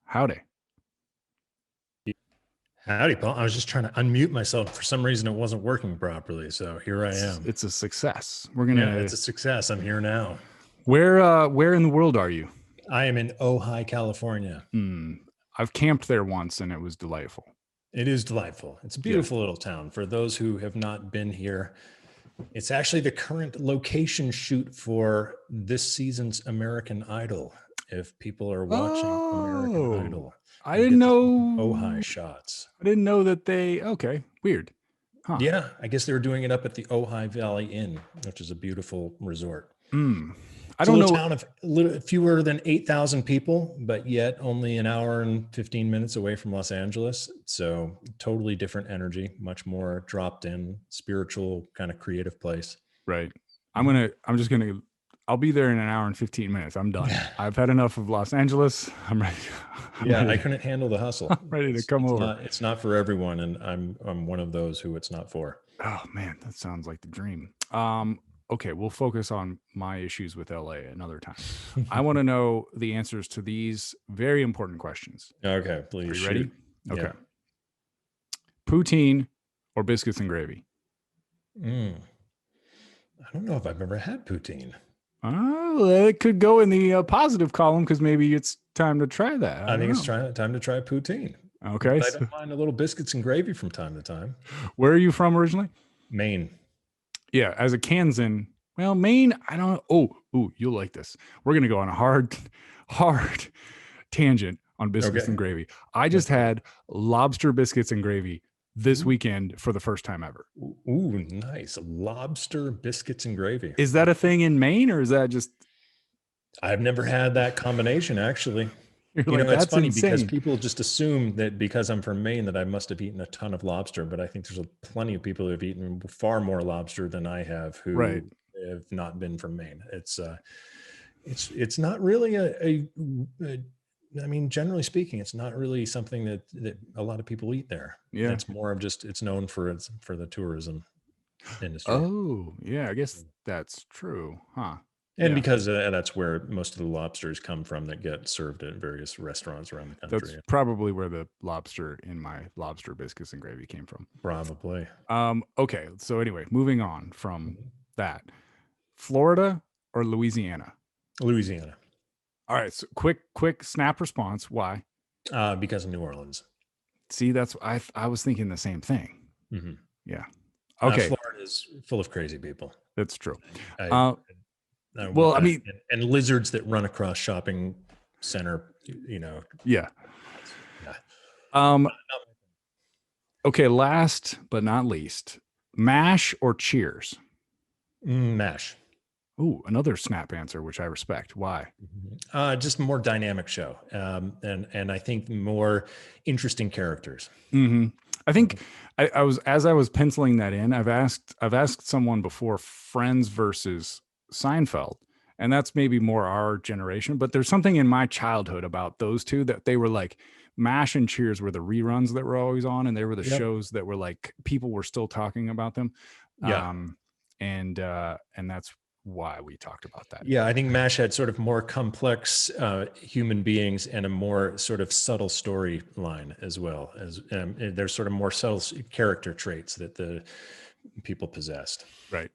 Howdy. Howdy, Paul. I was just trying to unmute myself. For some reason, it wasn't working properly. So here I am. It's a success. Yeah, it's a success. I'm here now. Where in the world are you? I am in Ojai, California. I've camped there once and it was delightful. It is delightful. It's a beautiful little town. For those who have not been here, it's actually the current location shoot for this season's American Idol. If people are watching American Idol, I didn't know Ojai shots. I didn't know that weird. Huh. Yeah, I guess they were doing it up at the Ojai Valley Inn, which is a beautiful resort. I don't know. Town of fewer than 8,000 people, but yet only an hour and 15 minutes away from Los Angeles. So totally different energy, much more dropped in, spiritual, kind of creative place. Right. I'll be there in an hour and 15 minutes. I'm done. I've had enough of Los Angeles. I'm ready. I couldn't handle the hustle. I'm ready to come over. It's not for everyone, and I'm one of those who it's not for. Oh man, that sounds like the dream. Okay, we'll focus on my issues with LA another time. I want to know the answers to these very important questions. Okay, please. Are you ready? Okay. Yeah. Poutine or biscuits and gravy? I don't know if I've ever had poutine. Oh, it could go in the positive column because maybe it's time to try that. I think it's time to try poutine. Okay. But I don't mind a little biscuits and gravy from time to time. Where are you from originally? Maine. Yeah, as a Kansan, well, Maine, I don't know. Oh, you'll like this. We're going to go on a hard tangent on biscuits and gravy. I just had lobster biscuits and gravy this weekend for the first time ever. Ooh, nice. Lobster biscuits and gravy. Is that a thing in Maine or is that just? I've never had that combination, actually. It's funny insane. Because people just assume that because I'm from Maine that I must have eaten a ton of lobster, but I think there's plenty of people who have eaten far more lobster than I have who have not been from Maine. It's not really I mean, generally speaking, it's not really something that a lot of people eat there. Yeah. It's more of just, it's known for the tourism industry. Oh, yeah. I guess that's true. Huh. And because that's where most of the lobsters come from that get served at various restaurants around the country. That's probably where the lobster in my lobster biscuits and gravy came from. Probably. Okay. So anyway, moving on from that, Florida or Louisiana? Louisiana. All right. So quick snap response. Why? Because of New Orleans. See, that's, I was thinking the same thing. Mm-hmm. Yeah. Okay. Florida is full of crazy people. That's true. And lizards that run across shopping center, Yeah. Okay. Last but not least, MASH or Cheers? MASH. Ooh, another snap answer, which I respect. Why? Just a more dynamic show, and I think more interesting characters. I think I was penciling that in. I've asked someone before, Friends versus Seinfeld, and that's maybe more our generation. But there's something in my childhood about those two that they were like, MASH and Cheers were the reruns that were always on, and they were the shows that were like people were still talking about them. Yeah, and that's why we talked about that. Yeah, I think MASH had sort of more complex human beings and a more sort of subtle storyline as well. As there's sort of more subtle character traits that the people possessed. Right.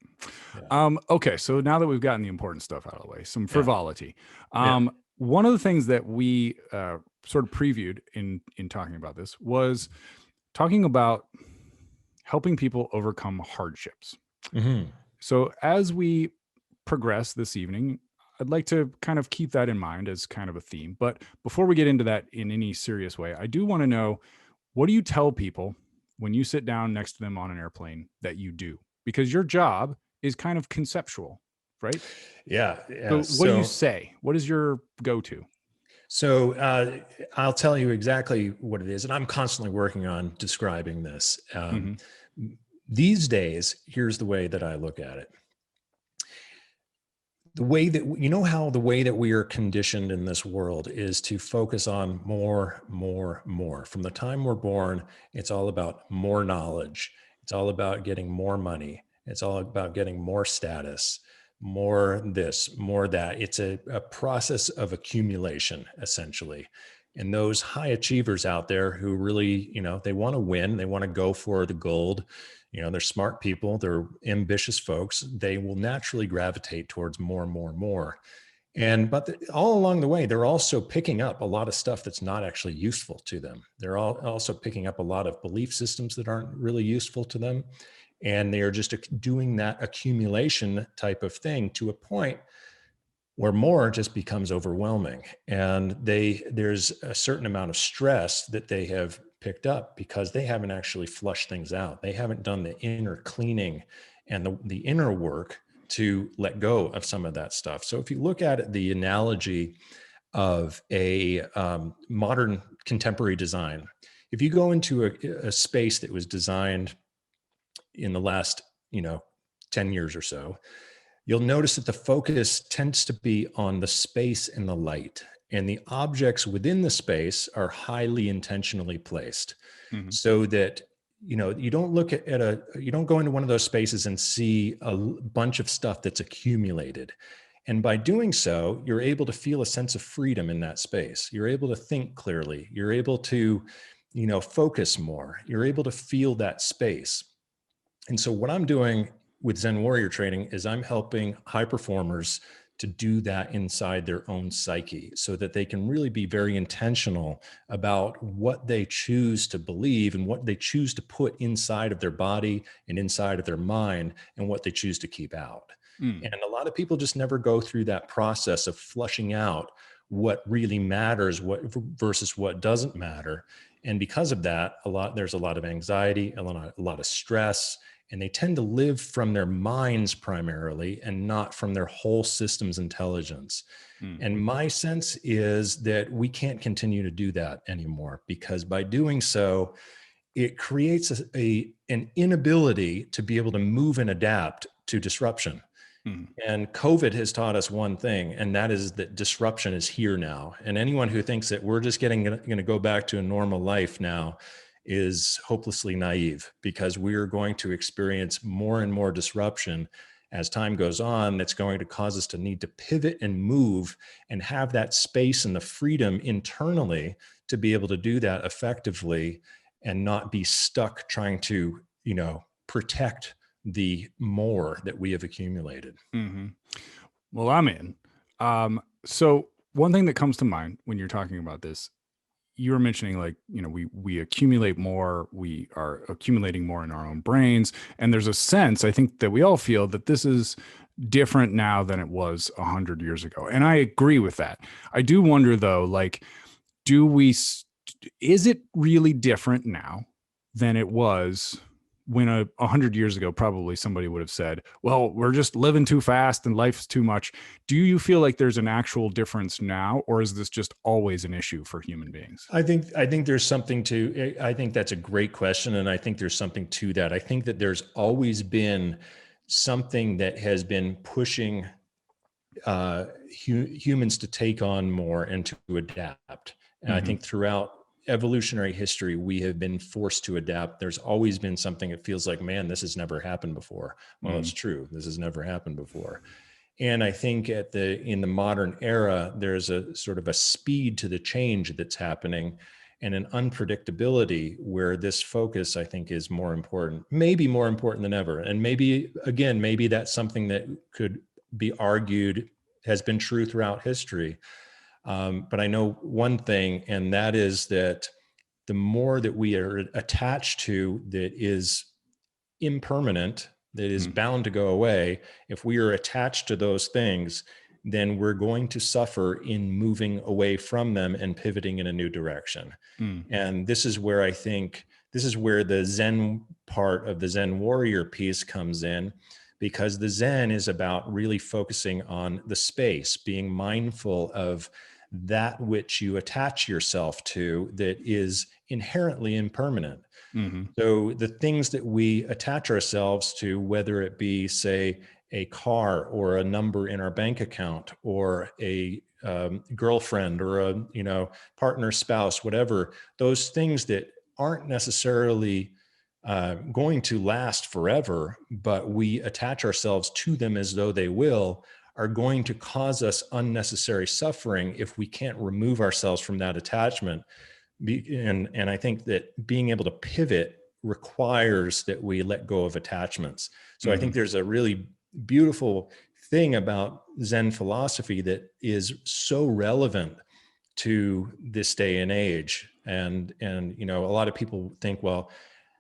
Yeah. Okay, so now that we've gotten the important stuff out of the way, some frivolity. One of the things that we sort of previewed in talking about this was talking about helping people overcome hardships. Mm-hmm. So as we progress this evening, I'd like to kind of keep that in mind as kind of a theme. But before we get into that in any serious way, I do want to know, what do you tell people when you sit down next to them on an airplane that you do? Because your job is kind of conceptual, right? Yeah. So what do you say? What is your go-to? So I'll tell you exactly what it is. And I'm constantly working on describing this. These days, here's the way that I look at it. The way that, how the way that we are conditioned in this world is to focus on more. From the time we're born, it's all about more knowledge. It's all about getting more money. It's all about getting more status, more this, more that. It's a process of accumulation, essentially. And those high achievers out there who really, they want to win, they want to go for the gold, they're smart people, they're ambitious folks, they will naturally gravitate towards more and more and more. But all along the way, they're also picking up a lot of stuff that's not actually useful to them. They're also picking up a lot of belief systems that aren't really useful to them. And they are just doing that accumulation type of thing to a point where more just becomes overwhelming. And there's a certain amount of stress that they have picked up because they haven't actually flushed things out. They haven't done the inner cleaning and the inner work to let go of some of that stuff. So if you look at the analogy of a modern contemporary design, if you go into a space that was designed in the last 10 years or so, you'll notice that the focus tends to be on the space and the light, and the objects within the space are highly intentionally placed, so that you don't look at you don't go into one of those spaces and see a bunch of stuff that's accumulated. And by doing so, you're able to feel a sense of freedom in that space. You're able to think clearly. You're able to, focus more. You're able to feel that space. And so what I'm doing with Zen Warrior Training is I'm helping high performers to do that inside their own psyche so that they can really be very intentional about what they choose to believe and what they choose to put inside of their body and inside of their mind and what they choose to keep out. And a lot of people just never go through that process of flushing out what really matters, what versus what doesn't matter. And because of that, there's a lot of anxiety, a lot of stress, and they tend to live from their minds primarily and not from their whole system's intelligence. And my sense is that we can't continue to do that anymore, because by doing so, it creates an inability to be able to move and adapt to disruption. And COVID has taught us one thing, and that is that disruption is here now. And anyone who thinks that we're just going to go back to a normal life now is hopelessly naive, because we're going to experience more and more disruption as time goes on. That's going to cause us to need to pivot and move and have that space and the freedom internally to be able to do that effectively and not be stuck trying to, protect the more that we have accumulated. Well, I'm in. So one thing that comes to mind when you're talking about this, you were mentioning, like, we accumulate more, we are accumulating more in our own brains. And there's a sense, I think, that we all feel that this is different now than it was 100 years ago. And I agree with that. I do wonder though, like, is it really different now than it was when 100 years ago? Probably somebody would have said, well, we're just living too fast and life's too much. Do you feel like there's an actual difference now, or is this just always an issue for human beings? I think there's something I think that's a great question. And I think there's something to that. I think that there's always been something that has been pushing humans to take on more and to adapt. And I think throughout evolutionary history, we have been forced to adapt. There's always been something that feels like, man, this has never happened before. Well, it's true. This has never happened before. And I think in the modern era, there's a sort of a speed to the change that's happening and an unpredictability where this focus, I think, is more important, maybe more important than ever. And maybe that's something that could be argued has been true throughout history. But I know one thing, and that is that the more that we are attached to that is impermanent, that is bound to go away, if we are attached to those things, then we're going to suffer in moving away from them and pivoting in a new direction. And this is where the Zen part of the Zen warrior piece comes in, because the Zen is about really focusing on the space, being mindful of that which you attach yourself to that is inherently impermanent. So the things that we attach ourselves to, whether it be, say, a car or a number in our bank account or a girlfriend or a partner, spouse, whatever, those things that aren't necessarily going to last forever, but we attach ourselves to them as though they will, are going to cause us unnecessary suffering if we can't remove ourselves from that attachment. And I think that being able to pivot requires that we let go of attachments. So I think there's a really beautiful thing about Zen philosophy that is so relevant to this day and age. And you know, a lot of people think, well,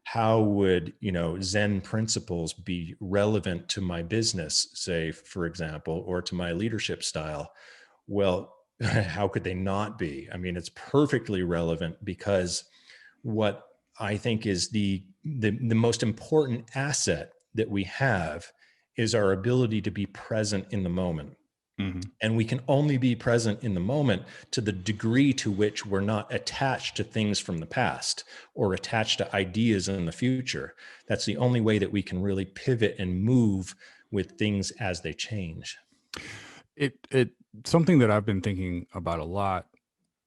how would, you know, Zen principles be relevant to my business, say, for example, or to my leadership style? Well, how could they not be? I mean, it's perfectly relevant, because what I think is the most important asset that we have is our ability to be present in the moment. And we can only be present in the moment to the degree to which we're not attached to things from the past or attached to ideas in the future. That's the only way that we can really pivot and move with things as they change. It something that I've been thinking about a lot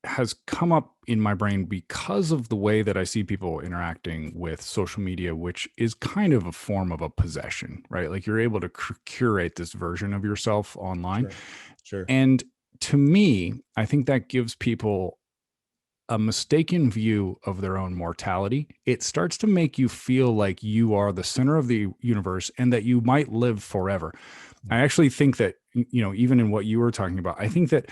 has come up in my brain because of the way that I see people interacting with social media, which is kind of a form of a possession, right? Like you're able to curate this version of yourself online. Sure. And to me, I think that gives people a mistaken view of their own mortality. It starts to make you feel like you are the center of the universe and that you might live forever. I actually think that, you know, even in what you were talking about, I think that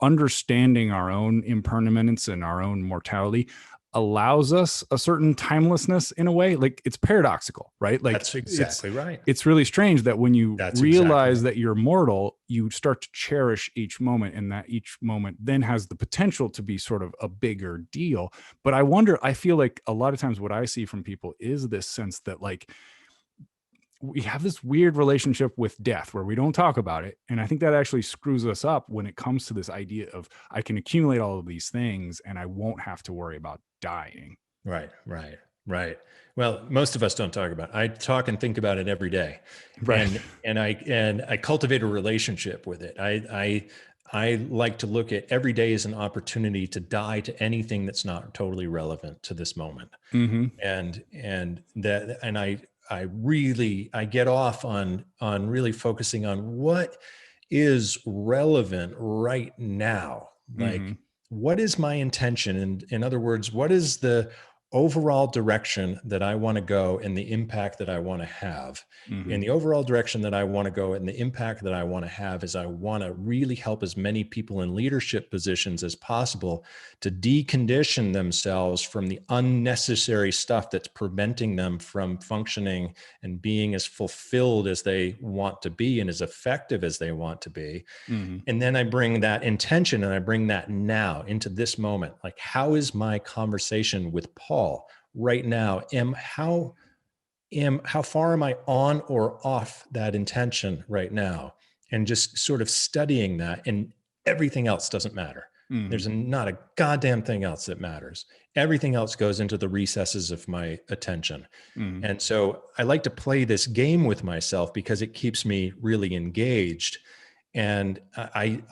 understanding our own impermanence and our own mortality allows us a certain timelessness in a way. Like it's paradoxical, right? Like that's exactly right. It's really strange that when you realize that you're mortal, you start to cherish each moment, and that each moment then has the potential to be sort of a bigger deal. But I feel like a lot of times what I see from people is this sense that like we have this weird relationship with death where we don't talk about it. And I think that actually screws us up when it comes to this idea of I can accumulate all of these things and I won't have to worry about dying. Right. Well, most of us don't talk about it. I talk and think about it every day. Right. And I cultivate a relationship with it. I like to look at every day as an opportunity to die to anything that's not totally relevant to this moment. I get off on really focusing on what is relevant right now. Like, what is my intention? And in other words, what is the overall direction that I want to go and the impact that I want to have? And the overall direction that I want to go and the impact that I want to have is I want to really help as many people in leadership positions as possible to decondition themselves from the unnecessary stuff that's preventing them from functioning and being as fulfilled as they want to be and as effective as they want to be. And then I bring that intention and I bring that now into this moment. Like, how is my conversation with Paul right now? How far am I on or off that intention right now? And just sort of studying that, and everything else doesn't matter. There's not a goddamn thing else that matters. Everything else goes into the recesses of my attention. And so I like to play this game with myself because it keeps me really engaged. And I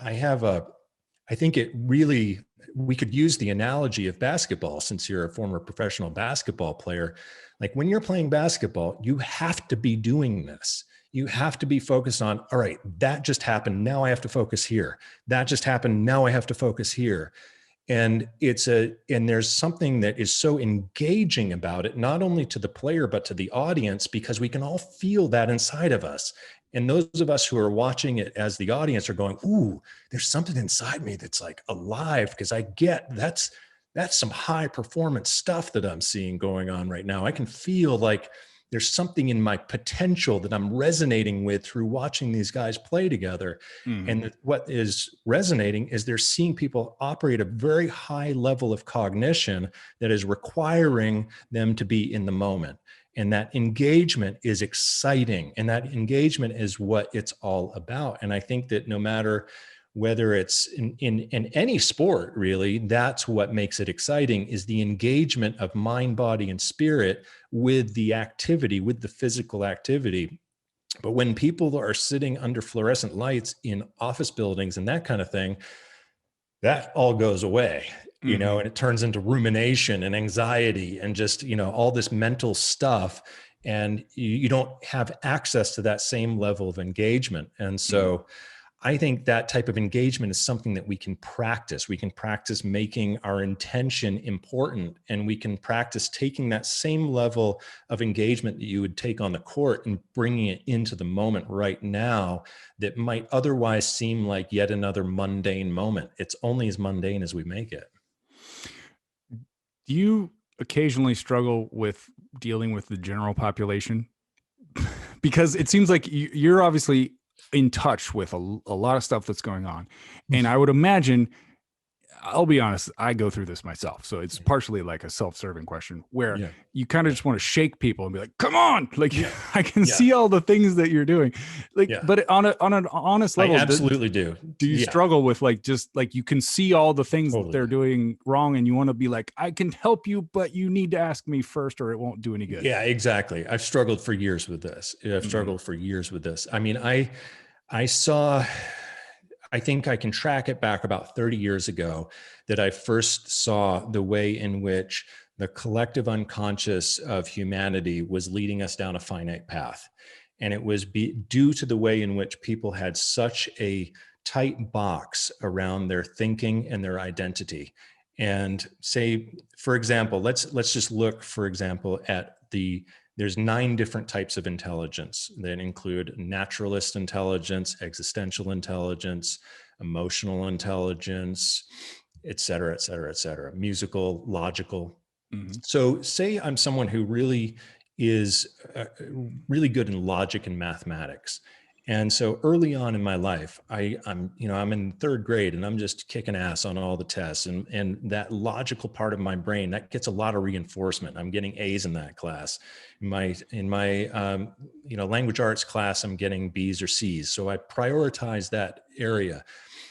think it really, we could use the analogy of basketball, since you're a former professional basketball player. Like when you're playing basketball, you have to be doing this. You have to be focused on, all right, that just happened. Now I have to focus here. That just happened. Now I have to focus here. And there's something that is so engaging about it, not only to the player, but to the audience, because we can all feel that inside of us. And those of us who are watching it as the audience are going, ooh, there's something inside me that's like alive, because I get that's some high performance stuff that I'm seeing going on right now. I can feel like there's something in my potential that I'm resonating with through watching these guys play together. And what is resonating is they're seeing people operate a very high level of cognition that is requiring them to be in the moment. And that engagement is exciting. And that engagement is what it's all about. And I think that no matter whether it's in any sport, really, that's what makes it exciting, is the engagement of mind, body, and spirit with the activity, with the physical activity. But when people are sitting under fluorescent lights in office buildings and that kind of thing, that all goes away, you know, and it turns into rumination and anxiety and just, you know, all this mental stuff. and you don't have access to that same level of engagement. And so I think that type of engagement is something that we can practice. We can practice making our intention important, and we can practice taking that same level of engagement that you would take on the court and bringing it into the moment right now that might otherwise seem like yet another mundane moment. It's only as mundane as we make it. Do you occasionally struggle with dealing with the general population? Because it seems like you're obviously in touch with a lot of stuff that's going on. And I would imagine, I'll be honest, I go through this myself. So it's partially like a self-serving question where you kind of just want to shake people and be like, come on, like I can see all the things that you're doing. Like, but on an honest level, I absolutely do. Do you struggle with like, just like, you can see all the things that they're doing wrong and you want to be like, I can help you, but you need to ask me first or it won't do any good. Yeah, exactly. I've struggled for years with this. I mean, I think I can track it back about 30 years ago that I first saw the way in which the collective unconscious of humanity was leading us down a finite path. And it was due to the way in which people had such a tight box around their thinking and their identity. And say, for example, let's just look, for example, at there's 9 different types of intelligence that include naturalist intelligence, existential intelligence, emotional intelligence, et cetera, et cetera, et cetera, musical, logical. So say I'm someone who really is really good in logic and mathematics. And so early on in my life, I'm in 3rd grade and I'm just kicking ass on all the tests, and that logical part of my brain that gets a lot of reinforcement. I'm getting A's in that class. In my language arts class, I'm getting B's or C's. So I prioritize that area.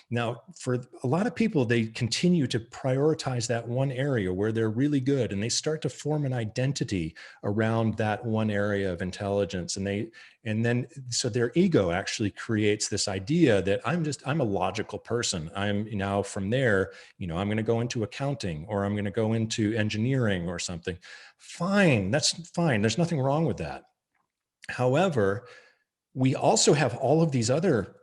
Now, for a lot of people, they continue to prioritize that one area where they're really good, and they start to form an identity around that one area of intelligence. So their ego actually creates this idea that I'm a logical person. From there, I'm going to go into accounting, or I'm going to go into engineering or something. Fine, that's fine. There's nothing wrong with that. However, we also have all of these other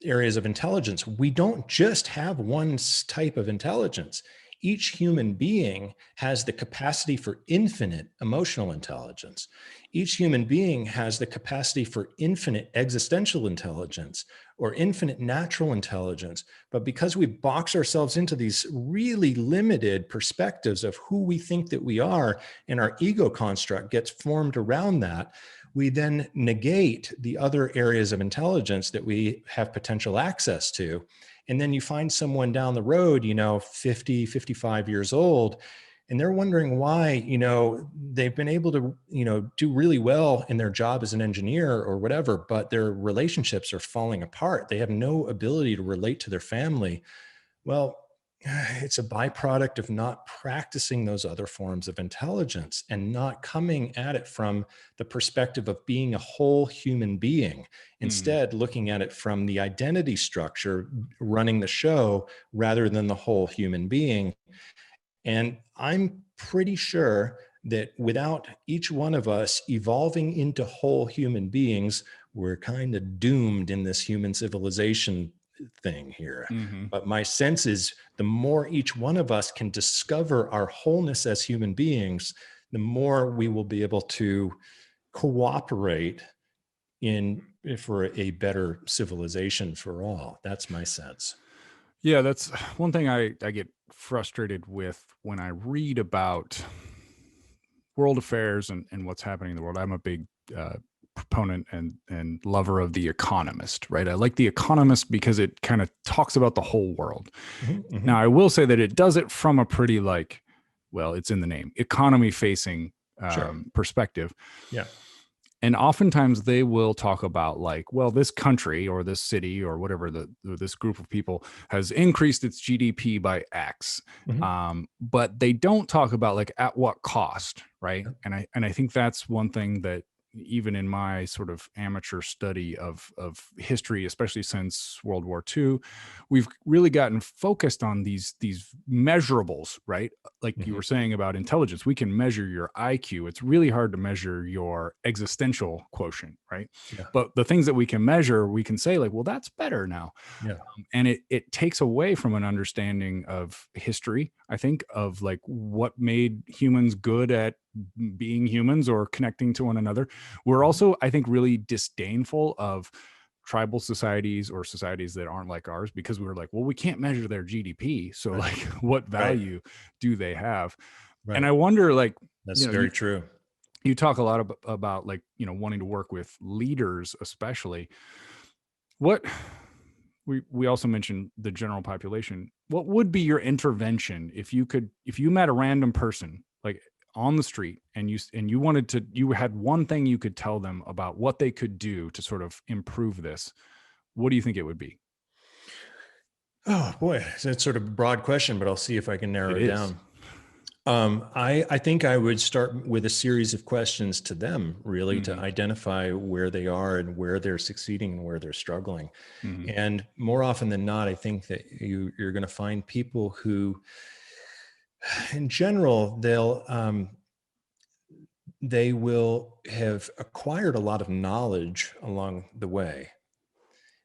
areas of intelligence. We don't just have one type of intelligence. Each human being has the capacity for infinite emotional intelligence. Each human being has the capacity for infinite existential intelligence or infinite natural intelligence. But because we box ourselves into these really limited perspectives of who we think that we are, and our ego construct gets formed around that, we then negate the other areas of intelligence that we have potential access to. And then you find someone down the road, 50, 55 years old, and they're wondering why, they've been able to, do really well in their job as an engineer or whatever, but their relationships are falling apart. They have no ability to relate to their family. Well, it's a byproduct of not practicing those other forms of intelligence and not coming at it from the perspective of being a whole human being. Instead, looking at it from the identity structure running the show rather than the whole human being. And I'm pretty sure that without each one of us evolving into whole human beings, we're kind of doomed in this human civilization thing here. But my sense is the more each one of us can discover our wholeness as human beings, the more we will be able to cooperate for a better civilization for all. That's my sense. Yeah, that's one thing I get frustrated with when I read about world affairs and what's happening in the world. I'm a big proponent and lover of The Economist, right? I like The Economist because it kind of talks about the whole world. Now, I will say that it does it from a pretty it's in the name, economy facing perspective. Yeah. And oftentimes they will talk about this country or this city or whatever, this group of people has increased its GDP by X. But they don't talk about at what cost, right? And I think that's one thing that even in my sort of amateur study of history, especially since World War II, we've really gotten focused on these measurables, right? Like you Mhm. were saying about intelligence, we can measure your IQ. It's really hard to measure your existential quotient, right? Yeah. But the things that we can measure, we can say like, well, that's better now. Yeah. And it takes away from an understanding of history, I think, of like what made humans good at being humans or connecting to one another. We're Mhm. also, I think, really disdainful of tribal societies or societies that aren't like ours, because we were like, well, we can't measure their GDP, so Right. like what Right. value do they have? And Right. I wonder, like, That's you know, very true. you talk a lot about like, wanting to work with leaders, especially. What we also mentioned the general population. What would be your intervention if you met a random person like on the street, and you wanted to, you had one thing you could tell them about what they could do to sort of improve this? What do you think it would be? Oh boy, so it's sort of a broad question, but I'll see if I can narrow It it is. down. I think I would start with a series of questions to them, really, to Mhm, identify where they are and where they're succeeding and where they're struggling. mhm, And more often than not, I think that you're going to find people who, in general, they will have acquired a lot of knowledge along the way.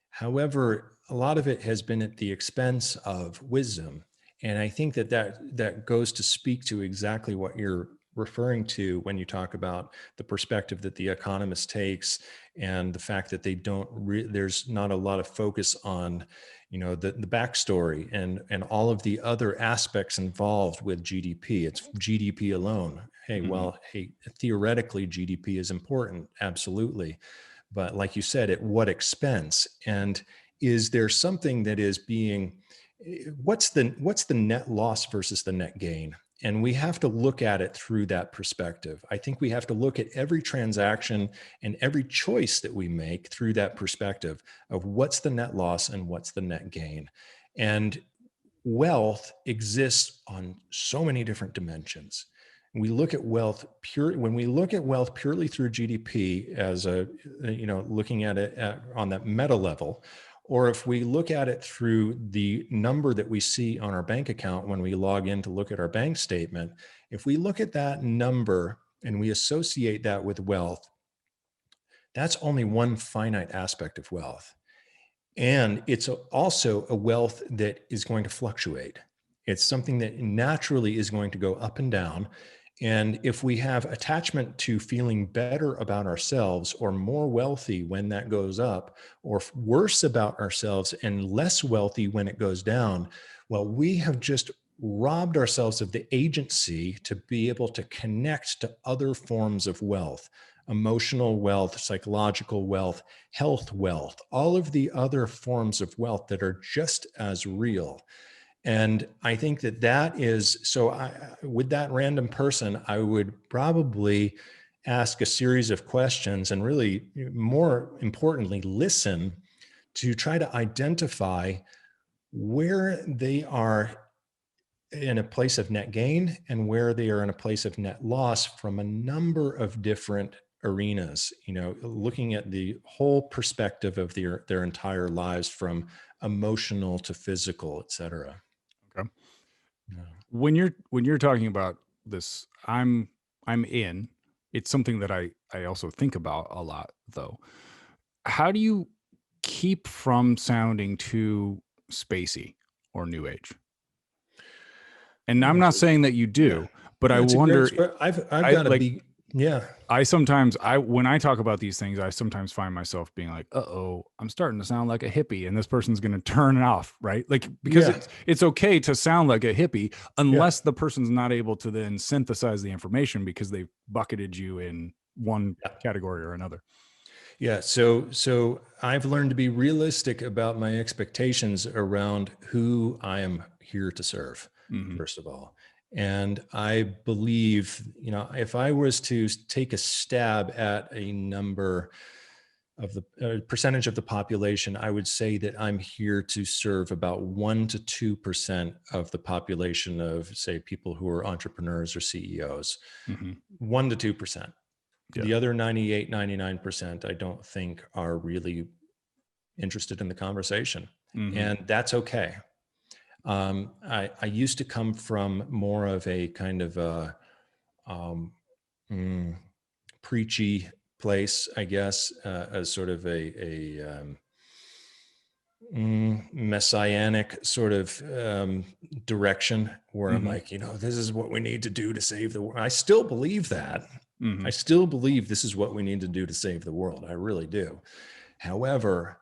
However, a lot of it has been at the expense of wisdom. And I think that goes to speak to exactly what you're referring to when you talk about the perspective that the economist takes, and the fact that there's not a lot of focus on, the backstory and all of the other aspects involved with GDP. It's GDP alone. Hey, mhm, well, hey, theoretically GDP is important, absolutely, but like you said, at what expense? And is there something that is being, what's the net loss versus the net gain? And we have to look at it through that perspective. I think we have to look at every transaction and every choice that we make through that perspective of what's the net loss and what's the net gain. And wealth exists on so many different dimensions. We look at wealth when we look at wealth purely through GDP as looking at it on that meta level, or if we look at it through the number that we see on our bank account when we log in to look at our bank statement, if we look at that number and we associate that with wealth, that's only one finite aspect of wealth. And it's also a wealth that is going to fluctuate. It's something that naturally is going to go up and down. And if we have attachment to feeling better about ourselves or more wealthy when that goes up, or worse about ourselves and less wealthy when it goes down, well, we have just robbed ourselves of the agency to be able to connect to other forms of wealth, emotional wealth, psychological wealth, health wealth, all of the other forms of wealth that are just as real. And I think that is so. With that random person, I would probably ask a series of questions and really, more importantly, listen to try to identify where they are in a place of net gain and where they are in a place of net loss from a number of different arenas, looking at the whole perspective of their entire lives, from emotional to physical, et cetera. okay. Yeah. When you're talking about this, I'm in. It's something that I also think about a lot, though. How do you keep from sounding too spacey or new age? And Oh, I'm not saying that you yeah. do, but I That's a great wonder, spread. I've I got to like, be, yeah, I sometimes, I when I talk about these things, I sometimes find myself being like, "Uh-oh, I'm starting to sound like a hippie, and this person's going to turn it off," right? Like, because yeah, it's okay to sound like a hippie yeah, unless the person's not able to then synthesize the information because they've bucketed you in one yeah. category or another. Yeah, so I've learned to be realistic about my expectations around who I am here to serve, Mhm. first of all. And I believe, if I was to take a stab at a number of the percentage of the population, I would say that I'm here to serve about 1 to 2% of the population of, say, people who are entrepreneurs or CEOs. Mhm. 1 to 2%. The other 98, 99%, I don't think are really interested in the conversation. And that's okay. I used to come from more of a kind of a preachy place, I guess, as sort of a messianic sort of direction where I'm like, this is what we need to do to save the world. I still believe that. I still believe this is what we need to do to save the world. I really do. However,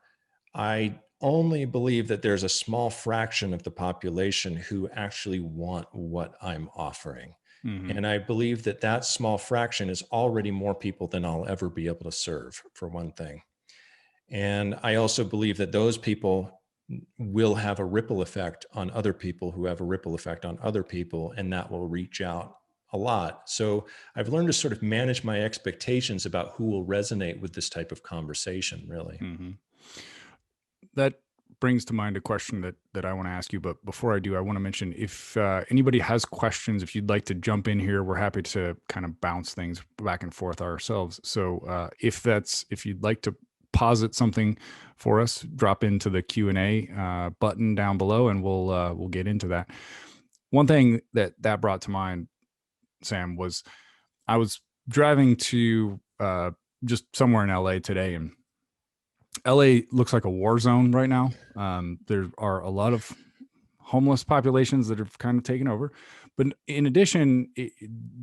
I only believe that there's a small fraction of the population who actually want what I'm offering. And I believe that that small fraction is already more people than I'll ever be able to serve, for one thing. And I also believe that those people will have a ripple effect on other people who have a ripple effect on other people, and that will reach out a lot. So I've learned to sort of manage my expectations about who will resonate with this type of conversation, really. That brings to mind a question that I want to ask you. But before I do, I want to mention, if anybody has questions, if you'd like to jump in here, we're happy to kind of bounce things back and forth ourselves. So if you'd like to posit something for us, drop into the Q&A button down below, and we'll get into that. One thing that brought to mind, Sam, was I was driving to just somewhere in LA today, and LA looks like a war zone right now. There are a lot of homeless populations that have kind of taken over, but in addition,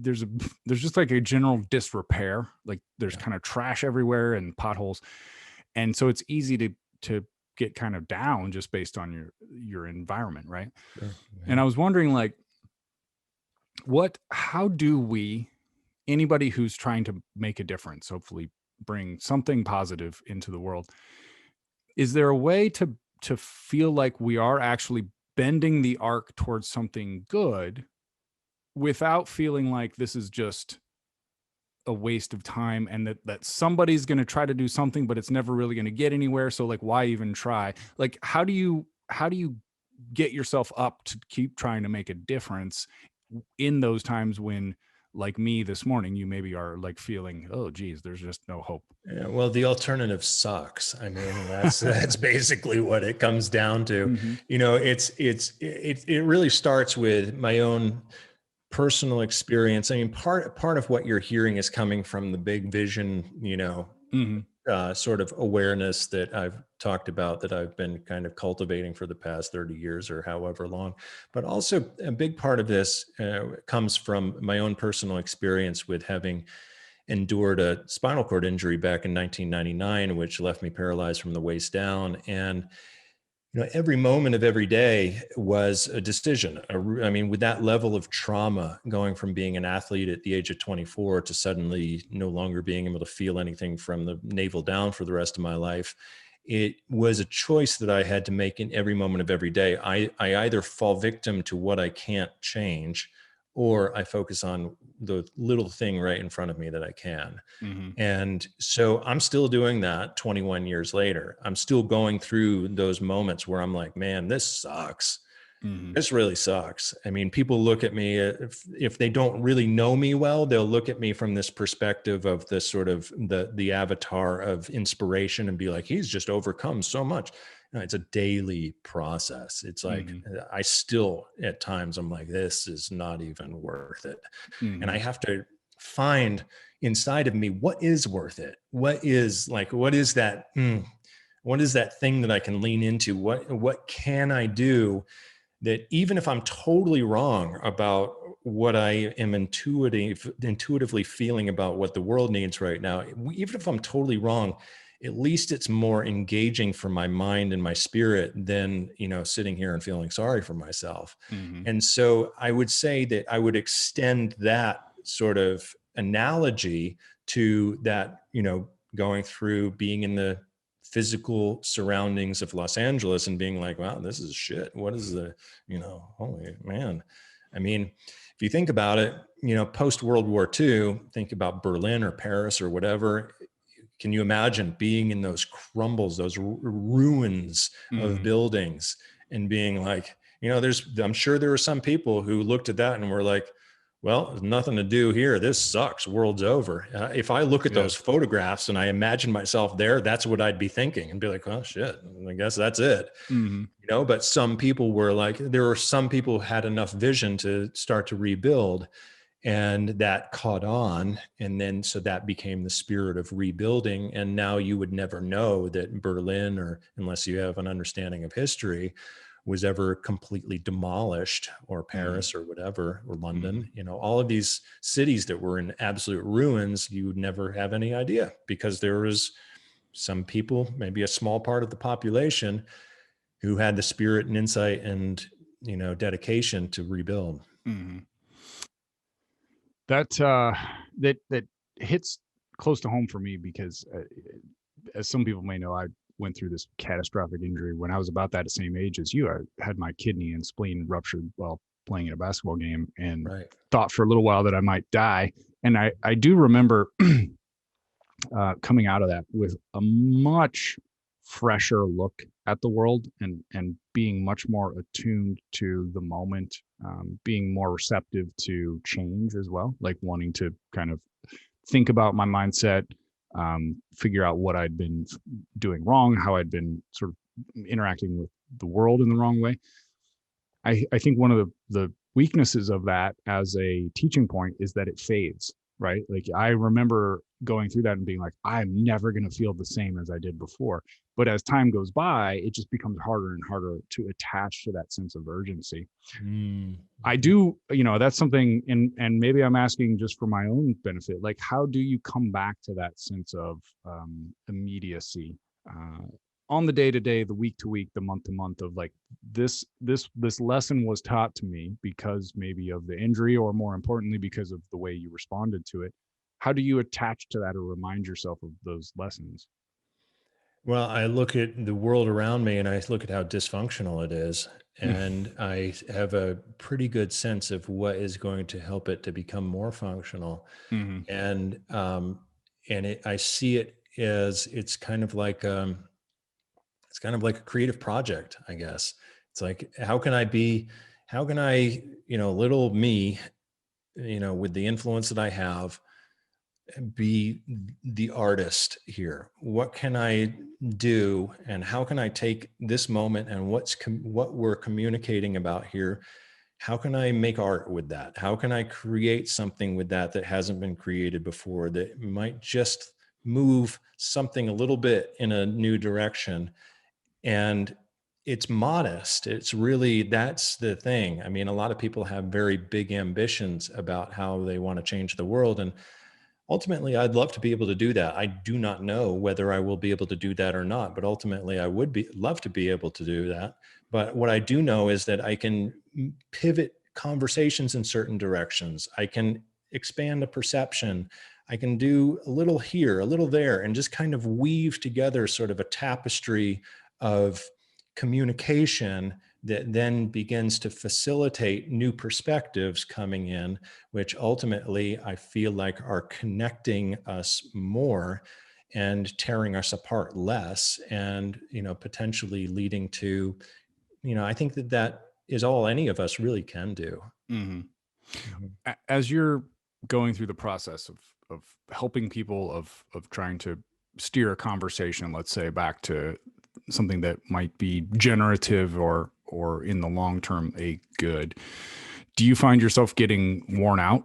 there's just like a general disrepair. Like there's kind of trash everywhere and potholes, and so it's easy to get kind of down just based on your environment, right? Sure. And I was wondering, like, how do we, anybody who's trying to make a difference, hopefully bring something positive into the world, is there a way to feel like we are actually bending the arc towards something good without feeling like this is just a waste of time, and that somebody's going to try to do something, but it's never really going to get anywhere? So like, why even try? Like, how do you get yourself up to keep trying to make a difference in those times when, like me this morning, you maybe are like feeling, oh geez, there's just no hope? Yeah, well, the alternative sucks. I mean, that's basically what it comes down to. It really starts with my own personal experience. I mean, part of what you're hearing is coming from the big vision, sort of awareness that I've talked about, that I've been kind of cultivating for the past 30 years or however long. But also a big part of this comes from my own personal experience with having endured a spinal cord injury back in 1999, which left me paralyzed from the waist down. And every moment of every day was a decision. I mean, with that level of trauma, going from being an athlete at the age of 24 to suddenly no longer being able to feel anything from the navel down for the rest of my life, it was a choice that I had to make in every moment of every day. I either fall victim to what I can't change, or I focus on the little thing right in front of me that I can. And so I'm still doing that 21 years later. I'm still going through those moments where I'm like, man, this sucks. This really sucks. I mean, people look at me, if they don't really know me well, they'll look at me from this perspective of the sort of the avatar of inspiration and be like, he's just overcome so much. It's a daily process. It's like, I still, at times, I'm like, this is not even worth it. And I have to find inside of me, what is worth it? What is that thing that I can lean into? What can I do that, even if I'm totally wrong about what I am intuitively feeling about what the world needs right now, even if I'm totally wrong, at least it's more engaging for my mind and my spirit than, sitting here and feeling sorry for myself. And so I would say that I would extend that sort of analogy to that, going through being in the physical surroundings of Los Angeles and being like, wow, this is shit. What is holy man. I mean, if you think about it, post World War II, think about Berlin or Paris or whatever. Can you imagine being in those crumbles, those ruins of buildings, and being like, I'm sure there were some people who looked at that and were like, well, there's nothing to do here. This sucks. World's over. If I look at those photographs and I imagine myself there, that's what I'd be thinking and be like, oh shit, I guess that's it. Mm-hmm. But some people were like, there were some people who had enough vision to start to rebuild, and that caught on. And then, so that became the spirit of rebuilding. And now you would never know that Berlin, or unless you have an understanding of history, was ever completely demolished, or Paris or whatever, or London, all of these cities that were in absolute ruins, you would never have any idea, because there was some people, maybe a small part of the population, who had the spirit and insight and, dedication to rebuild. Mm-hmm. That hits close to home for me, because as some people may know, I went through this catastrophic injury when I was about that same age as you. I had my kidney and spleen ruptured while playing in a basketball game, and thought for a little while that I might die. And I do remember coming out of that with a much fresher look at the world, and being much more attuned to the moment, being more receptive to change as well, like wanting to kind of think about my mindset, figure out what I'd been doing wrong, how I'd been sort of interacting with the world in the wrong way. I think one of the weaknesses of that as a teaching point is that it fades, right? Like, I remember going through that and being like, I'm never going to feel the same as I did before. But as time goes by, it just becomes harder and harder to attach to that sense of urgency. I do, that's something, and maybe I'm asking just for my own benefit, like, how do you come back to that sense of immediacy on the day-to-day, the week-to-week, the month-to-month, of like, this lesson was taught to me because maybe of the injury, or more importantly, because of the way you responded to it. How do you attach to that or remind yourself of those lessons? Well, I look at the world around me and I look at how dysfunctional it is. And I have a pretty good sense of what is going to help it to become more functional. Mm-hmm. And I see it as, it's kind of like a creative project, I guess. It's like, how can I, little me, with the influence that I have, be the artist here? What can I do, and how can I take this moment and what we're communicating about here? How can I make art with that? How can I create something with that hasn't been created before, that might just move something a little bit in a new direction? And it's modest. It's really, that's the thing. I mean, a lot of people have very big ambitions about how they want to change the world. And ultimately, I'd love to be able to do that. I do not know whether I will be able to do that or not, but ultimately I would love to be able to do that. But what I do know is that I can pivot conversations in certain directions. I can expand a perception. I can do a little here, a little there, and just kind of weave together sort of a tapestry of communication that then begins to facilitate new perspectives coming in, which ultimately I feel like are connecting us more and tearing us apart less, and, potentially leading to, I think that is all any of us really can do. Mm-hmm. Mm-hmm. As you're going through the process of helping people, of trying to steer a conversation, let's say, back to something that might be generative or in the long term a good, do you find yourself getting worn out?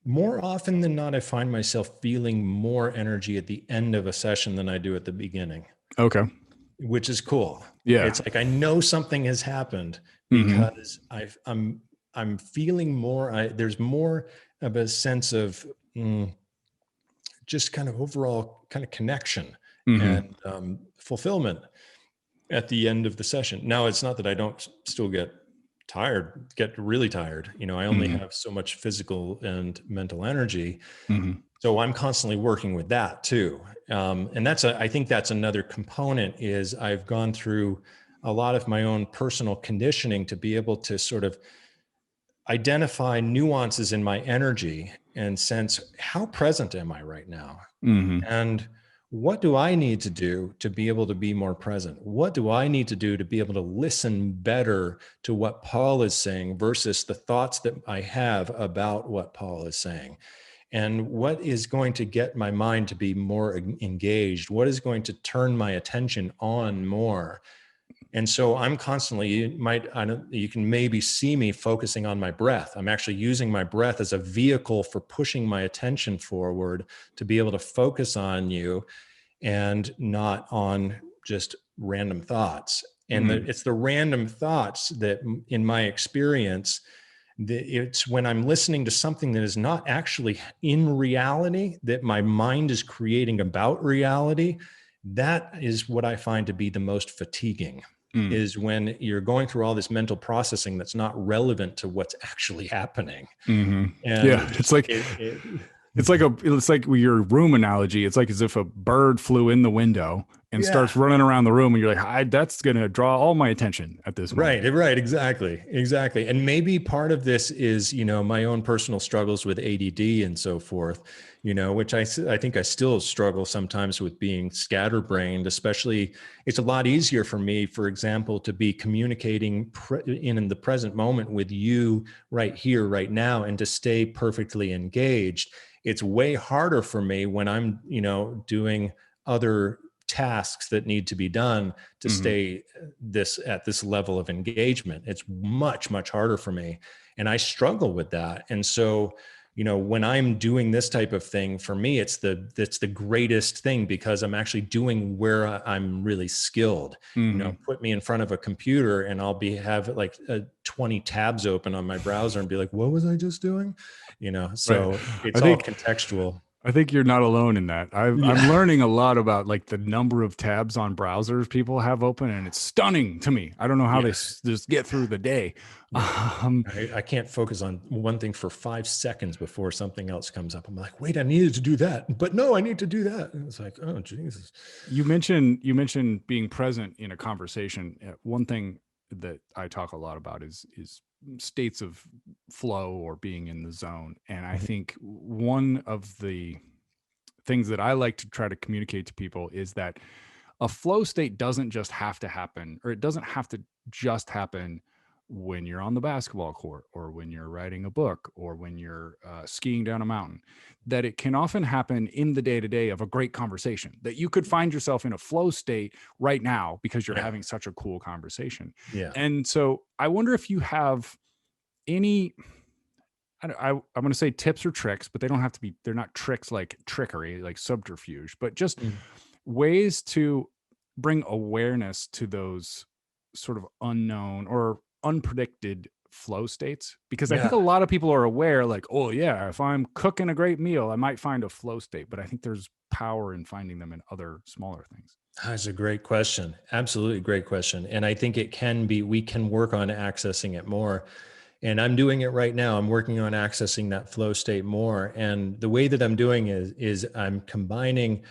More often than not, I find myself feeling more energy at the end of a session than I do at the beginning. Okay. Which is cool. Yeah. It's like, I know something has happened because I'm feeling more, there's more of a sense of just kind of overall kind of connection and fulfillment at the end of the session. Now, it's not that I don't still get really tired. I only have so much physical and mental energy. So I'm constantly working with that too. And I think that's another component, is I've gone through a lot of my own personal conditioning to be able to sort of identify nuances in my energy and sense, how present am I right now? And what do I need to do to be able to be more present? What do I need to do to be able to listen better to what Paul is saying versus the thoughts that I have about what Paul is saying? And what is going to get my mind to be more engaged? What is going to turn my attention on more? And so I'm constantly, you can maybe see me focusing on my breath. I'm actually using my breath as a vehicle for pushing my attention forward to be able to focus on you and not on just random thoughts. And it's the random thoughts that, in my experience, it's when I'm listening to something that is not actually in reality, that my mind is creating about reality. That is what I find to be the most fatiguing, is when you're going through all this mental processing that's not relevant to what's actually happening. And it's like it's like your room analogy. It's like as if a bird flew in the window and starts running around the room, and you're like, that's going to draw all my attention at this moment. Right. Exactly. And maybe part of this is, my own personal struggles with ADD and so forth, which I think I still struggle sometimes with being scatterbrained. Especially, it's a lot easier for me, for example, to be communicating in the present moment with you right here, right now, and to stay perfectly engaged. It's way harder for me when I'm, doing other tasks that need to be done to stay at this level of engagement. It's much, much harder for me. And I struggle with that. And so, when I'm doing this type of thing, for me, it's the greatest thing, because I'm actually doing where I'm really skilled. Put me in front of a computer and I'll have like 20 tabs open on my browser and be like, what was I just doing? So it's all contextual. I think you're not alone in that. I'm learning a lot about like the number of tabs on browsers people have open, and it's stunning to me. I don't know how they just get through the day. I can't focus on one thing for 5 seconds before something else comes up. I'm like, wait, I needed to do that, but no, I need to do that. And it's like, oh, Jesus. You mentioned being present in a conversation. One thing that I talk a lot about is states of flow or being in the zone. And I think one of the things that I like to try to communicate to people is that a flow state doesn't just have to happen, or it doesn't have to just happen when you're on the basketball court, or when you're writing a book, or when you're skiing down a mountain. That it can often happen in the day-to-day of a great conversation, that you could find yourself in a flow state right now because you're having such a cool conversation. And so I wonder if you have any, I'm going to say tips or tricks, but they don't have to be, they're not tricks like trickery, like subterfuge, but just ways to bring awareness to those sort of unknown or unpredicted flow states. Because I think a lot of people are aware, like, oh yeah, if I'm cooking a great meal, I might find a flow state, but I think there's power in finding them in other smaller things. That's a great question. Absolutely great question. And I think we can work on accessing it more. And I'm doing it right now. I'm working on accessing that flow state more. And the way that I'm doing is I'm combining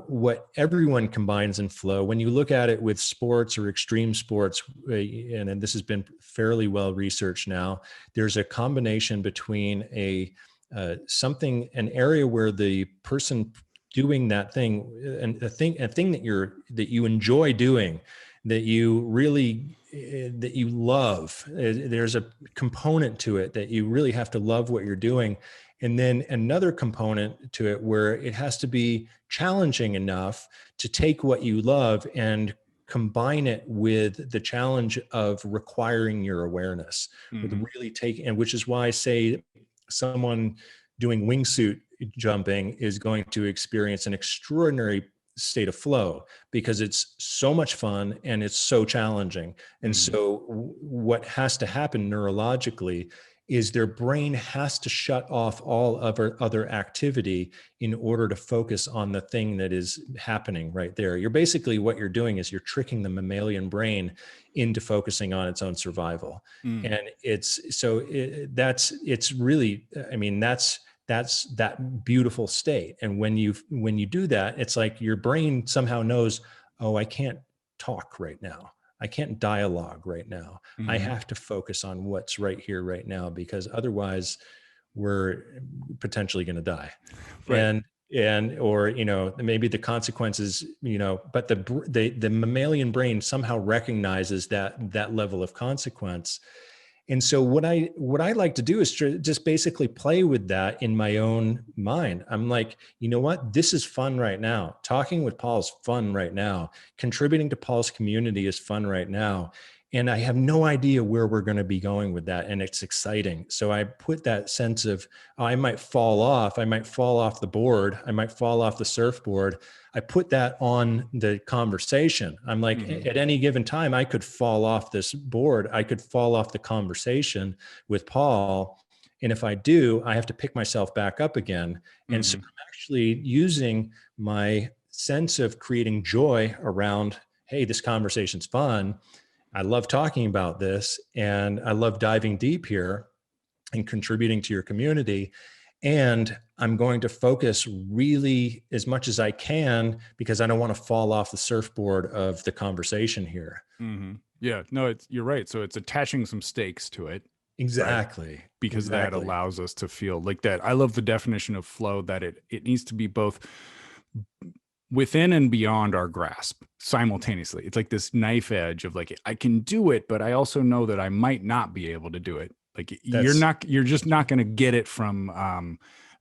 what everyone combines in flow. When you look at it with sports or extreme sports, and this has been fairly well researched now, there's a combination between an area where the person doing that thing, and a thing that you enjoy doing, that you love. There's a component to it that you really have to love what you're doing. And then another component to it where it has to be challenging enough to take what you love and combine it with the challenge of requiring your awareness, with really and which is why I say someone doing wingsuit jumping is going to experience an extraordinary state of flow, because it's so much fun and it's so challenging. And so what has to happen neurologically is their brain has to shut off all other activity in order to focus on the thing that is happening right there. What you're doing is you're tricking the mammalian brain into focusing on its own survival. And that's that beautiful state. And when you do that, it's like your brain somehow knows, oh, I can't talk right now. I can't dialogue right now. I have to focus on what's right here, right now, because otherwise we're potentially going to die. Right. and, or, maybe the consequences, but the mammalian brain somehow recognizes that level of consequence. And so what I like to do is just basically play with that in my own mind. I'm like, you know what? This is fun right now. Talking with Paul is fun right now. Contributing to Paul's community is fun right now. And I have no idea where we're going to be going with that. And it's exciting. So I put that sense of, oh, I might fall off. I might fall off the board. I might fall off the surfboard. I put that on the conversation. I'm like, at any given time, I could fall off this board. I could fall off the conversation with Paul. And if I do, I have to pick myself back up again. And so I'm actually using my sense of creating joy around, hey, this conversation's fun. I love talking about this, and I love diving deep here and contributing to your community. And I'm going to focus really as much as I can, because I don't want to fall off the surfboard of the conversation here. Yeah, no, you're right. So it's attaching some stakes to it. Exactly. Right? Because that allows us to feel like that. I love the definition of flow, that it needs to be both within and beyond our grasp simultaneously. It's like this knife edge of like, I can do it, but I also know that I might not be able to do it. Like you're just not going to get it from,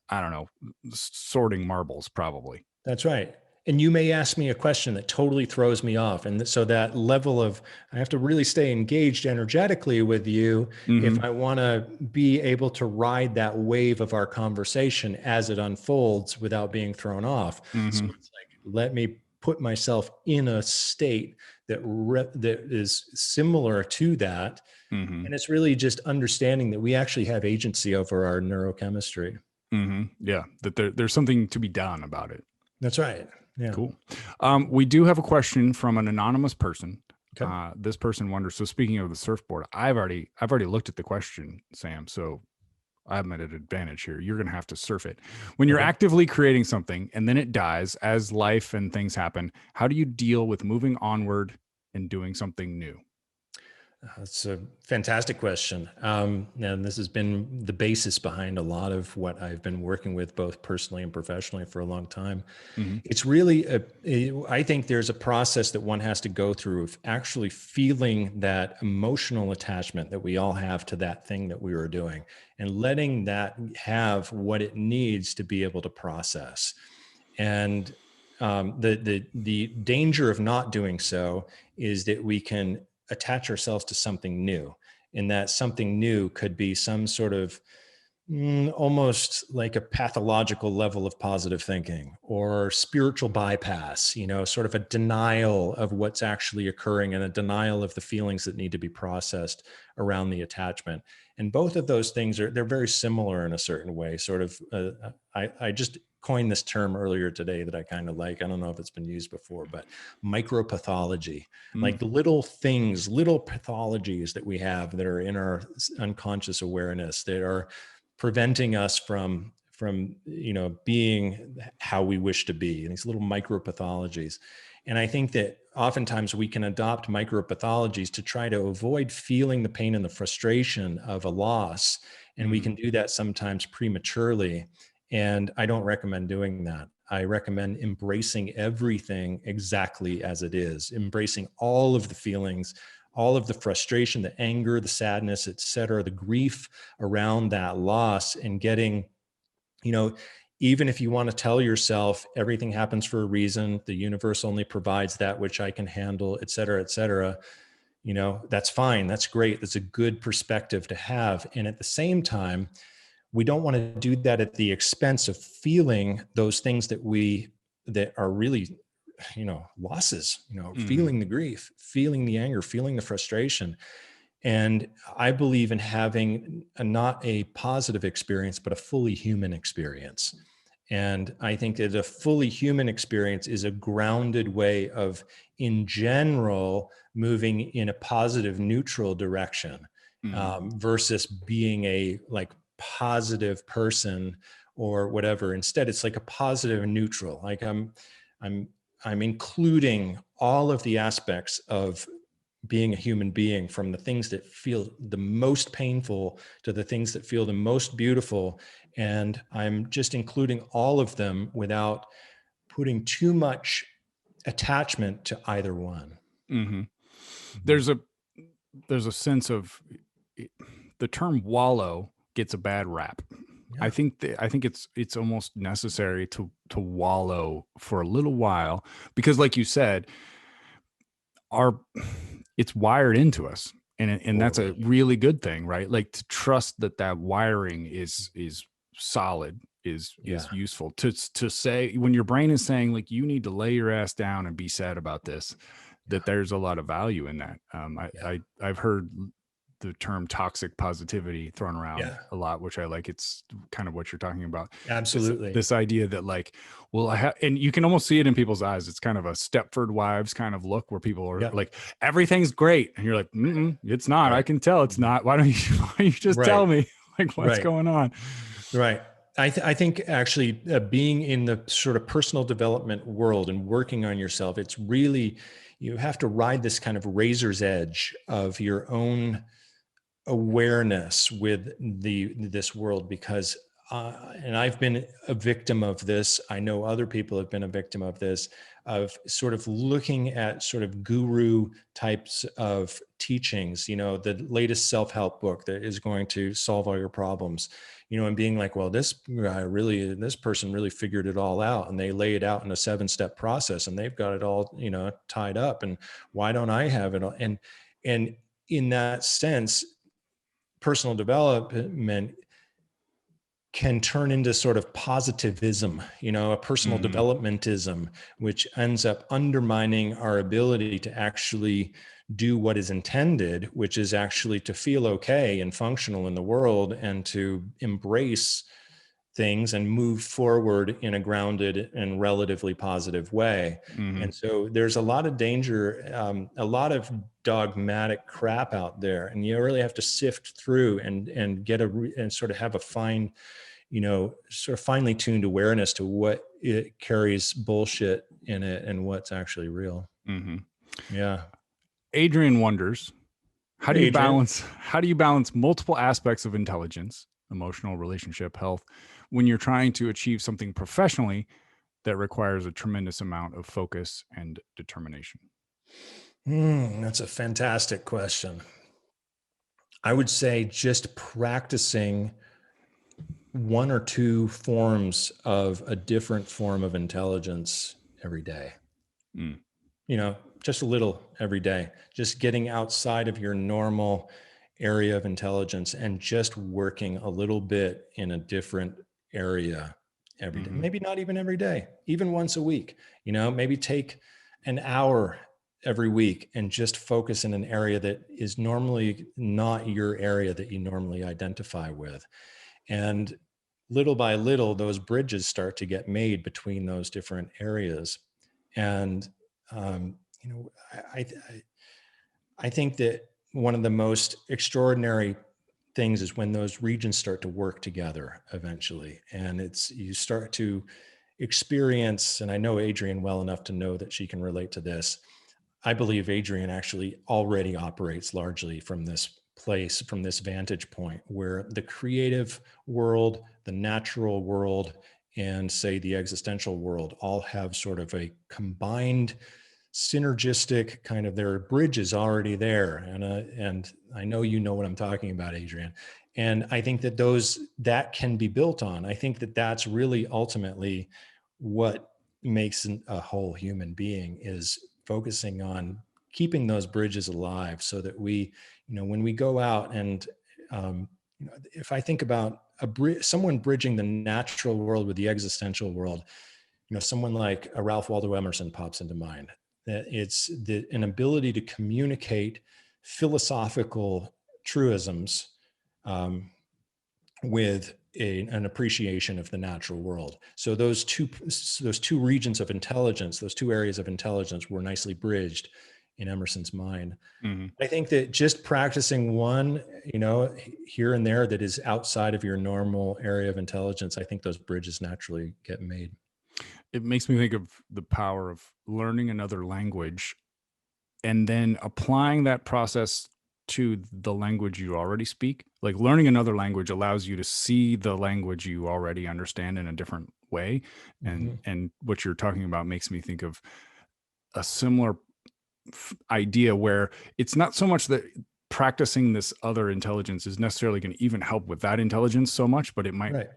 I don't know, sorting marbles probably. That's right. And you may ask me a question that totally throws me off. And so that level of, I have to really stay engaged energetically with you if I want to be able to ride that wave of our conversation as it unfolds without being thrown off. So it's like, let me put myself in a state that is similar to that. And it's really just understanding that we actually have agency over our neurochemistry. Yeah, that there's something to be done about it. That's right. Yeah. Cool. We do have a question from an anonymous person. Okay. This person wonders, so speaking of the surfboard, I've already looked at the question, Sam. So I'm at an advantage here. You're going to have to surf it. When you're actively creating something and then it dies as life and things happen, how do you deal with moving onward and doing something new? That's a fantastic question. And this has been the basis behind a lot of what I've been working with, both personally and professionally, for a long time. It's really, I think there's a process that one has to go through of actually feeling that emotional attachment that we all have to that thing that we were doing, and letting that have what it needs to be able to process. And the danger of not doing so is that we can attach ourselves to something new, and that something new could be some sort of almost like a pathological level of positive thinking or spiritual bypass, sort of a denial of what's actually occurring and a denial of the feelings that need to be processed around the attachment. And both of those things they're very similar in a certain way. Sort of, I just coined this term earlier today that I kind of like. I don't know if it's been used before, but micropathology, like the little things, little pathologies that we have that are in our unconscious awareness that are preventing us from being how we wish to be, and these little micropathologies. And I think that oftentimes we can adopt micropathologies to try to avoid feeling the pain and the frustration of a loss. And we can do that sometimes prematurely. And I don't recommend doing that. I recommend embracing everything exactly as it is, embracing all of the feelings, all of the frustration, the anger, the sadness, et cetera, the grief around that loss, and getting, even if you want to tell yourself everything happens for a reason, the universe only provides that which I can handle, et cetera, that's fine. That's great. That's a good perspective to have. And at the same time, we don't want to do that at the expense of feeling those things that are really, losses, feeling the grief, feeling the anger, feeling the frustration. And I believe in having not a positive experience, but a fully human experience. And I think that a fully human experience is a grounded way of, in general, moving in a positive, neutral direction, versus being a positive person or whatever. Instead, it's like a positive and neutral. Like I'm including all of the aspects of being a human being, from the things that feel the most painful to the things that feel the most beautiful. and I'm just including all of them without putting too much attachment to either one. Mm-hmm. Mhm. There's a sense of the term wallow gets a bad rap. Yeah. I think it's almost necessary to wallow for a little while, because like you said, our it's wired into us, and that's a Totally. really good thing, right? Like, to trust that that wiring is solid Yeah. is useful. To say, when your brain is saying like you need to lay your ass down and be sad about this, Yeah. that there's a lot of value in that. Yeah. I've heard the term toxic positivity thrown around Yeah. a lot, which I like. It's kind of what you're talking about. Absolutely. This idea that like, well, I have, and you can almost see it in people's eyes. It's kind of a Stepford Wives kind of look, where people are Yeah. like, everything's great, and you're like, it's not. I Right. can tell it's not. Why don't you? Why don't you just Right. tell me like what's Right. going on? Right. I think actually being in the sort of personal development world and working on yourself, it's really, you have to ride this kind of razor's edge of your own awareness with this world, because and I've been a victim of this. I know other people have been a victim of this, of sort of looking at sort of guru types of teachings, the latest self-help book that is going to solve all your problems, and being like, well, this person really figured it all out, and they lay it out in a 7-step process, and they've got it all, tied up, and why don't I have it all? And in that sense, personal development can turn into sort of positivism, a personal Mm-hmm. developmentism, which ends up undermining our ability to actually do what is intended, which is actually to feel okay and functional in the world, and to embrace things and move forward in a grounded and relatively positive way. Mm-hmm. And so there's a lot of danger, a lot of dogmatic crap out there, and you really have to sift through and get and sort of have a fine, sort of finely tuned awareness to what it carries bullshit in it and what's actually real. Mm-hmm. Yeah. Adrian wonders, Hey, Adrian. how do you balance multiple aspects of intelligence, emotional, relationship, health, when you're trying to achieve something professionally that requires a tremendous amount of focus and determination? That's a fantastic question. I would say just practicing one or two forms of a different form of intelligence every day. Mm. Just a little every day, just getting outside of your normal area of intelligence and just working a little bit in a different area every day. Mm-hmm. Maybe not even every day, even once a week. Maybe take an hour every week and just focus in an area that is normally not your area that you normally identify with. And little by little, those bridges start to get made between those different areas. And you know, I think that one of the most extraordinary things is when those regions start to work together eventually, and you start to experience. And I know Adrienne well enough to know that she can relate to this. I believe Adrienne actually already operates largely from this place, from this vantage point, where the creative world, the natural world, and say the existential world all have sort of a combined synergistic kind of, their bridge is already there. And I know you know what I'm talking about, Adrienne. And I think that can be built on. I think that that's really ultimately what makes a whole human being, is focusing on keeping those bridges alive, so that we, when we go out and, if I think about someone bridging the natural world with the existential world, someone like a Ralph Waldo Emerson pops into mind. That it's an ability to communicate philosophical truisms, with an appreciation of the natural world. So those two regions of intelligence, those two areas of intelligence, were nicely bridged in Emerson's mind. Mm-hmm. I think that just practicing one, here and there, that is outside of your normal area of intelligence, I think those bridges naturally get made. It makes me think of the power of learning another language and then applying that process to the language you already speak. Like learning another language allows you to see the language you already understand in a different way. And what you're talking about makes me think of a similar idea where it's not so much that practicing this other intelligence is necessarily going to even help with that intelligence so much, but it might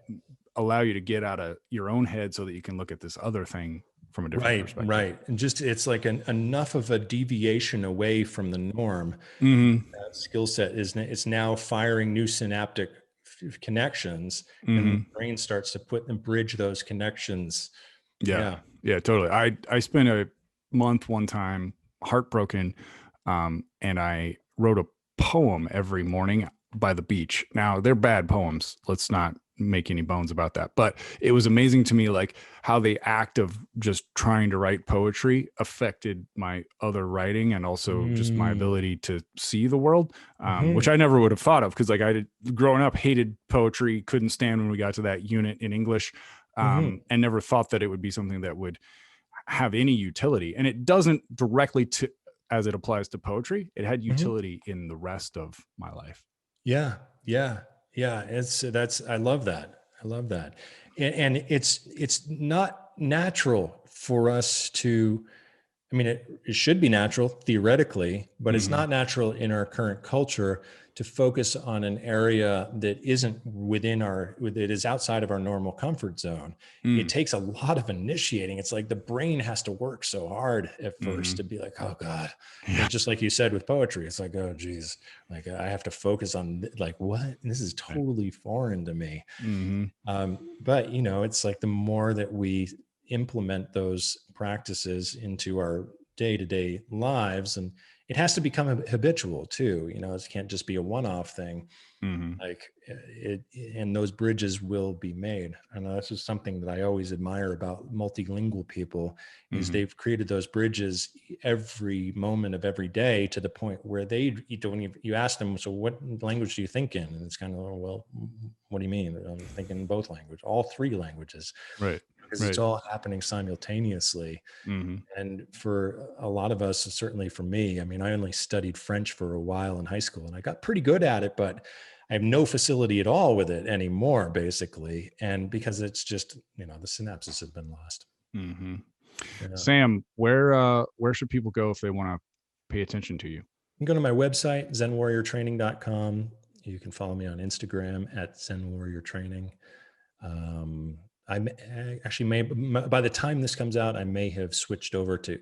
allow you to get out of your own head so that you can look at this other thing from a different perspective. Right. And just, it's like enough of a deviation away from the norm. That skill set it's now firing new synaptic connections, and the brain starts to bridge those connections. Yeah, totally. I spent a month one time heartbroken, and I wrote a poem every morning by the beach. Now they're bad poems. Let's not make any bones about that. But it was amazing to me, like how the act of just trying to write poetry affected my other writing and also just my ability to see the world, which I never would have thought of. Cause like growing up, hated poetry, couldn't stand when we got to that unit in English, and never thought that it would be something that would have any utility. And it doesn't directly as it applies to poetry. It had utility in the rest of my life. Yeah. I love that. And it's not natural for us to, I mean, it should be natural theoretically, but it's not natural in our current culture to focus on an area that isn't it is outside of our normal comfort zone. It takes a lot of initiating. It's like the brain has to work so hard at first to be like, oh God, just like you said with poetry, it's like, oh geez, like I have to focus on like, what? This is totally foreign to me. But it's like the more that we implement those practices into our day-to-day lives, and it has to become habitual too. It can't just be a one-off thing. Like and those bridges will be made. And that's just something that I always admire about multilingual people is they've created those bridges every moment of every day to the point where you ask them, so what language do you think in? And it's kind of, well, what do you mean? I'm thinking both languages, all three languages. Right. Because it's all happening simultaneously. And for a lot of us, certainly for me, I mean, I only studied French for a while in high school and I got pretty good at it, but I have no facility at all with it anymore, basically. And because it's just, the synapses have been lost. Sam, where should people go if they want to pay attention to you? You can go to my website, zenwarriortraining.com. You can follow me on Instagram at zenwarriortraining. I actually by the time this comes out, I may have switched over to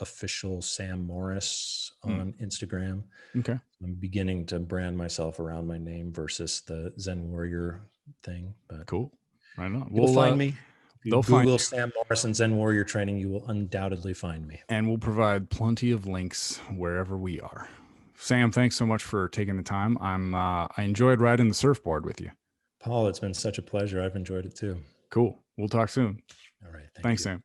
@official Sam Morris on Instagram. Okay. I'm beginning to brand myself around my name versus the Zen Warrior thing. But cool. Right on. You'll find me. If you Google Sam Morris and Zen Warrior Training, you will undoubtedly find me. And we'll provide plenty of links wherever we are. Sam, thanks so much for taking the time. I enjoyed riding the surfboard with you. Paul, it's been such a pleasure. I've enjoyed it too. Cool. We'll talk soon. All right. Thanks, Sam.